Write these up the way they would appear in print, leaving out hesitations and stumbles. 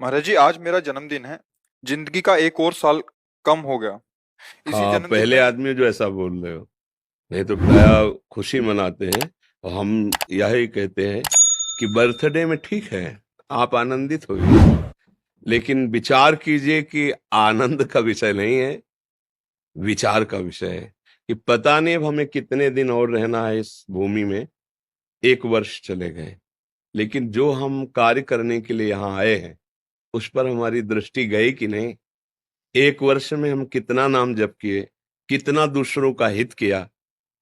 महाराज जी, आज मेरा जन्मदिन है। जिंदगी का एक और साल कम हो गया। इसी हाँ, जन्मदिन पहले में आदमी जो ऐसा बोल रहे हो। नहीं तो प्राय खुशी मनाते हैं और हम यही कहते हैं कि बर्थडे में ठीक है, आप आनंदित होइए, लेकिन विचार कीजिए कि आनंद का विषय नहीं है, विचार का विषय है कि पता नहीं अब हमें कितने दिन और रहना है इस भूमि में। 1 वर्ष चले गए, लेकिन जो हम कार्य करने के लिए यहाँ आए हैं उस पर हमारी दृष्टि गई कि नहीं। 1 वर्ष में हम कितना नाम जप किए, कितना दूसरों का हित किया,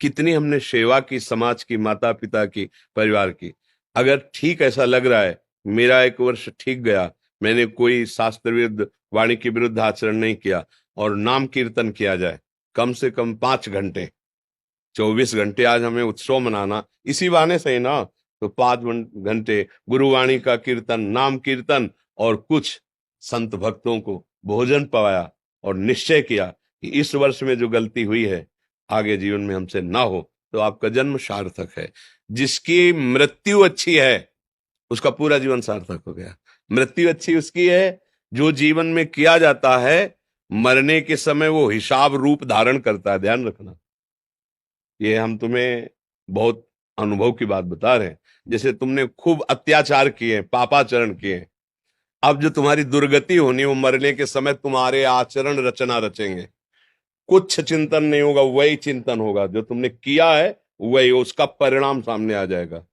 कितनी हमने सेवा की, समाज की, माता पिता की, परिवार की। अगर ठीक ऐसा लग रहा है, मेरा 1 वर्ष ठीक गया, मैंने कोई शास्त्र विरुद्ध, वाणी के विरुद्ध आचरण नहीं किया, और नाम कीर्तन किया जाए कम से कम 5 घंटे, 24 घंटे आज हमें उत्सव मनाना, इसी बहाने से ही ना। तो 5 घंटे गुरुवाणी का कीर्तन, नाम कीर्तन, और कुछ संत भक्तों को भोजन पवाया, और निश्चय किया कि इस वर्ष में जो गलती हुई है आगे जीवन में हमसे ना हो, तो आपका जन्म सार्थक है। जिसकी मृत्यु अच्छी है उसका पूरा जीवन सार्थक हो गया। मृत्यु अच्छी उसकी है जो जीवन में किया जाता है, मरने के समय वो हिसाब रूप धारण करता है, ध्यान रखना। ये हम तुम्हें बहुत अनुभव की बात बता रहे हैं। जैसे तुमने खूब अत्याचार किए, पापाचरण किए, अब जो तुम्हारी दुर्गति होनी, वो मरने के समय तुम्हारे आचरण रचना रचेंगे। कुछ चिंतन नहीं होगा, वही चिंतन होगा जो तुमने किया है, वही उसका परिणाम सामने आ जाएगा।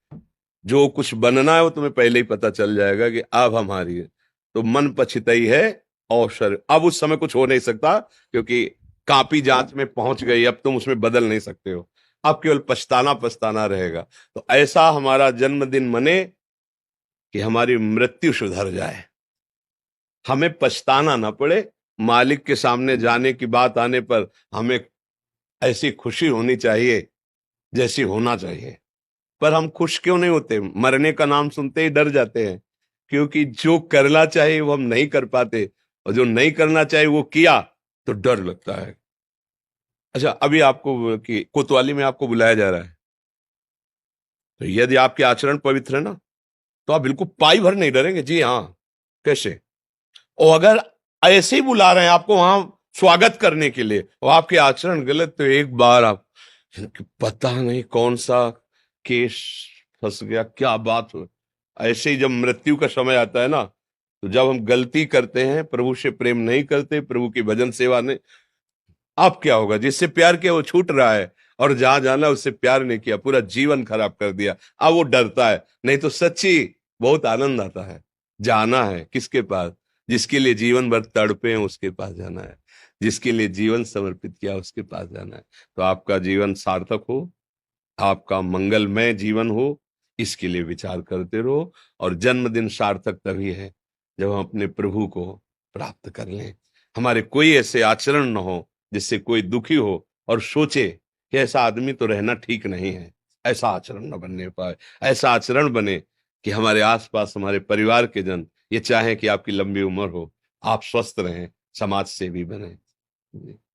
जो कुछ बनना है वो तुम्हें पहले ही पता चल जाएगा कि अब हमारी है। तो मन पछितई है अवसर, अब उस समय कुछ हो नहीं सकता, क्योंकि कापी जांच में पहुंच गई, अब तुम उसमें बदल नहीं सकते हो। अब केवल पछताना पछताना रहेगा। तो ऐसा हमारा जन्मदिन मने कि हमारी मृत्यु सुधर जाए, हमें पछताना ना पड़े। मालिक के सामने जाने की बात आने पर हमें ऐसी खुशी होनी चाहिए जैसी होना चाहिए। पर हम खुश क्यों नहीं होते? मरने का नाम सुनते ही डर जाते हैं, क्योंकि जो करना चाहिए वो हम नहीं कर पाते, और जो नहीं करना चाहिए वो किया तो डर लगता है। अच्छा, अभी आपको कि कोतवाली में आपको बुलाया जा रहा है, तो यदि आपके आचरण पवित्र है ना, तो आप बिल्कुल पाई भर नहीं डरेंगे। जी हाँ, कैसे? और अगर ऐसे ही बुला रहे हैं आपको वहां स्वागत करने के लिए, और आपके आचरण गलत, तो एक बार आप, पता नहीं कौन सा केस फंस गया, क्या बात हो। ऐसे ही जब मृत्यु का समय आता है ना, तो जब हम गलती करते हैं, प्रभु से प्रेम नहीं करते, प्रभु की भजन सेवा नहीं, अब क्या होगा? जिससे प्यार किया वो छूट रहा है, और जहां जाना उससे प्यार नहीं किया, पूरा जीवन खराब कर दिया। अब वो डरता है। नहीं तो सच्ची बहुत आनंद आता है। जाना है किसके पास? जिसके लिए जीवन भर तड़पे हैं उसके पास जाना है, जिसके लिए जीवन समर्पित किया उसके पास जाना है। तो आपका जीवन सार्थक हो, आपका मंगलमय जीवन हो, इसके लिए विचार करते रहो। और जन्मदिन सार्थक तभी है जब हम अपने प्रभु को प्राप्त कर लें। हमारे कोई ऐसे आचरण न हो जिससे कोई दुखी हो और सोचे कि ऐसा आदमी तो रहना ठीक नहीं है। ऐसा आचरण न बनने पाए। ऐसा आचरण बने कि हमारे आसपास हमारे परिवार के जन ये चाहें कि आपकी लंबी उम्र हो, आप स्वस्थ रहें, समाज सेवी बने।